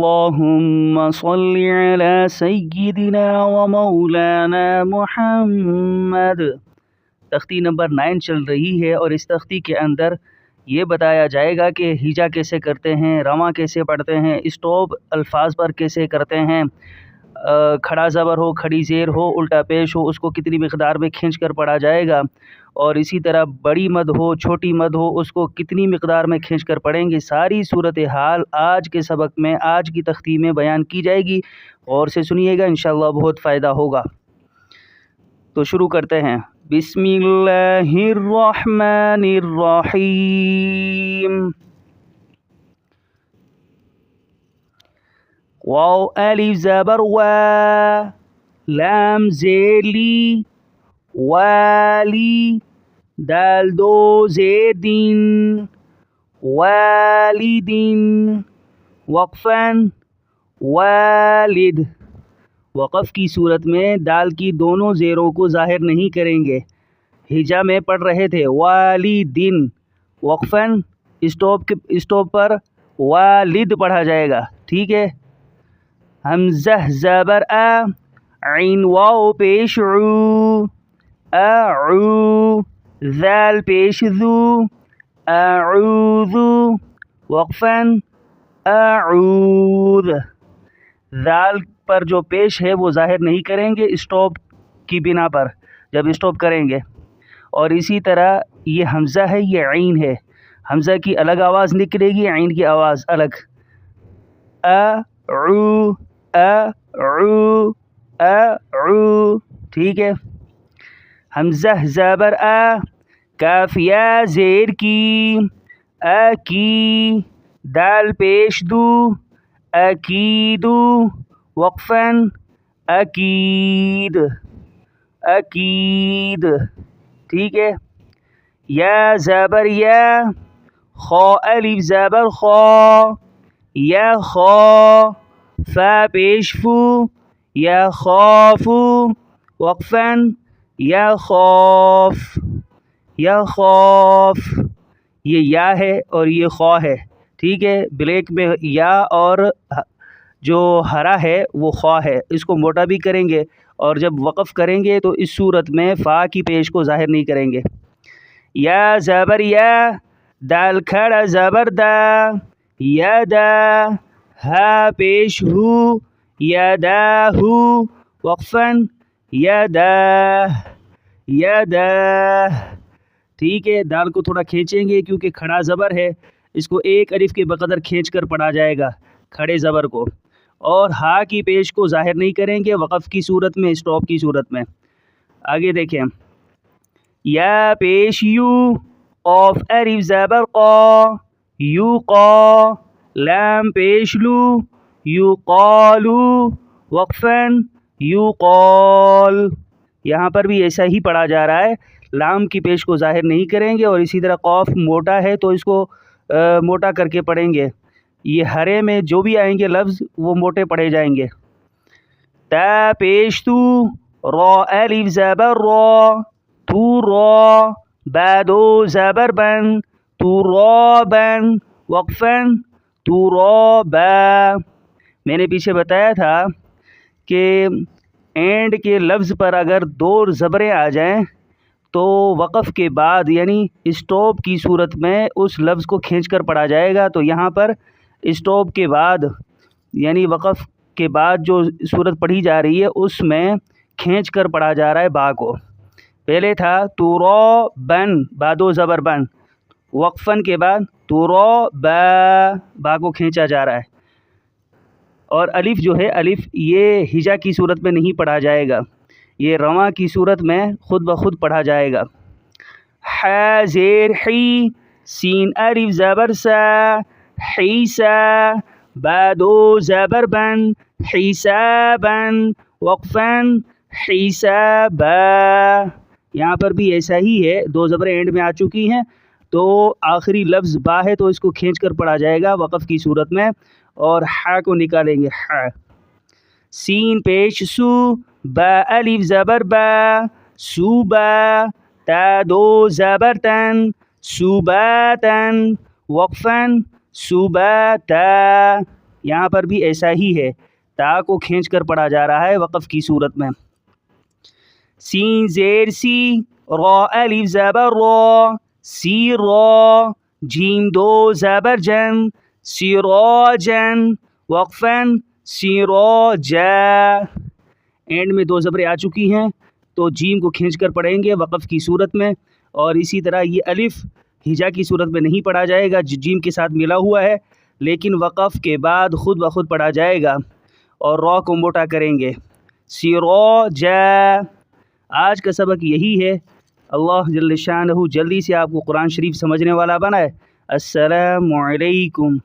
اللهم صل على سیدنا و مولانا محمد۔ تختی نمبر 9 چل رہی ہے اور اس تختی کے اندر یہ بتایا جائے گا کہ ہجا کیسے کرتے ہیں، رواں کیسے پڑھتے ہیں، اسٹاپ الفاظ پر کیسے کرتے ہیں، کھڑا زبر ہو، کھڑی زیر ہو، الٹا پیش ہو، اس کو کتنی مقدار میں کھینچ کر پڑھا جائے گا، اور اسی طرح بڑی مد ہو، چھوٹی مد ہو، اس کو کتنی مقدار میں کھینچ کر پڑھیں گے۔ ساری صورتحال آج کے سبق میں، آج کی تختی میں بیان کی جائے گی، غور سے سنیے گا، انشاءاللہ بہت فائدہ ہوگا۔ تو شروع کرتے ہیں۔ بسم اللہ الرحمن الرحیم۔ واو الف زبر وا، لام زیر لی، والی، دال دو زیر دین، والدین، وقفاً والد۔ وقف کی صورت میں دال کی دونوں زیروں کو ظاہر نہیں کریں گے۔ ہجا میں پڑھ رہے تھے والدین، وقفاً اسٹاپ پر والد پڑھا جائے گا، ٹھیک ہے۔ حمزہ زبر آ، عین واو پیش عو، اعو، ذال پیش ذو، اعوذ، وقفاً اعوذ۔ ذال پر جو پیش ہے وہ ظاہر نہیں کریں گے اسٹاپ کی بنا پر، جب اسٹاپ کریں گے۔ اور اسی طرح یہ حمزہ ہے، یہ عین ہے، حمزہ کی الگ آواز نکلے گی، عین کی آواز الگ۔ اعو، اعو، اعو، ٹھیک ہے۔ حمزہ زبر آ، کاف یا زیر کی، اکی، دال پیش دو، اکیدو، وقفاً اکید، اکید، ٹھیک ہے۔ یا زبر یا، خا الف زبر خا، یا خا، فا پیش فو، یا خافو، وقفاً یا خاف، یا خاف۔ یہ یا ہے اور یہ خا ہے، ٹھیک ہے۔ بلیک میں یا اور جو ہرا ہے وہ خا ہے، اس کو موٹا بھی کریں گے، اور جب وقف کریں گے تو اس صورت میں فا کی پیش کو ظاہر نہیں کریں گے۔ یا زبر یا، دال کھڑا زبر دا، یا دا، ہا پیش ہو، یا دا ہو، وقفاً یا دا، یا دا، ٹھیک ہے۔ دال کو تھوڑا کھینچیں گے کیونکہ کھڑا زبر ہے، اس کو ایک الف کے بقدر کھینچ کر پڑھا جائے گا کھڑے زبر کو، اور ہا کی پیش کو ظاہر نہیں کریں گے وقف کی صورت میں، اسٹاپ کی صورت میں۔ آگے دیکھیں۔ یا پیش یو، قاف الف زبر قا، یو قا، لام پیش لو، یو قالو، وقفاً یو قال۔ یہاں پر بھی ایسا ہی پڑھا جا رہا ہے، لام کی پیش کو ظاہر نہیں کریں گے، اور اسی طرح قاف موٹا ہے تو اس کو موٹا کر کے پڑھیں گے۔ یہ ہرے میں جو بھی آئیں گے لفظ وہ موٹے پڑھے جائیں گے۔ تا پیش تو، را الف زبر را، تو را، با دو زبر بن، تو را بن، وقفاً تو را با۔ میں نے پیچھے بتایا تھا کہ اینڈ کے لفظ پر اگر دو زبریں آ جائیں تو وقف کے بعد یعنی اسٹاپ کی صورت میں اس لفظ کو کھینچ کر پڑھا جائے گا۔ تو یہاں پر اسٹاپ کے بعد یعنی وقف کے بعد جو صورت پڑھی جا رہی ہے اس میں کھینچ کر پڑھا جا رہا ہے با کو۔ پہلے تھا تو را بن، با دو زبر بن، وقفاً کے بعد تو را با کو کھینچا جا رہا ہے۔ اور الف جو ہے، الف یہ ہجا کی صورت میں نہیں پڑھا جائے گا، یہ رواں کی صورت میں خود بخود پڑھا جائے گا۔ ح زیر حی، سین الف زبر سا، حیسا، با دو زبر بن، حسابن، وقفاً حسابا۔ یہاں پر بھی ایسا ہی ہے، دو زبریں اینڈ میں آ چکی ہیں تو آخری لفظ با ہے تو اس کو کھینچ کر پڑھا جائے گا وقف کی صورت میں، اور ح کو نکالیں گے ح۔ سین پیش سو، با الف زبر با، صوبا، تا دو زبر تن، صوباتن، وقفاً صوباتا۔ یہاں پر بھی ایسا ہی ہے، تا کو کھینچ کر پڑھا جا رہا ہے وقف کی صورت میں۔ سین زیر سی، را الف زبر را، سی را، جیم دو زبر جن، سراجن، وقفاً سراجا۔ اینڈ میں 2 زبریں آ چکی ہیں تو جیم کو کھینچ کر پڑھیں گے وقف کی صورت میں، اور اسی طرح یہ الف ہجا کی صورت میں نہیں پڑھا جائے گا، جیم کے ساتھ ملا ہوا ہے، لیکن وقف کے بعد خود بخود پڑھا جائے گا اور را کو موٹا کریں گے، سراجا۔ آج کا سبق یہی ہے۔ اللہ جل شانہ جلدی سے آپ کو قرآن شریف سمجھنے والا بنائے۔ السلام علیکم۔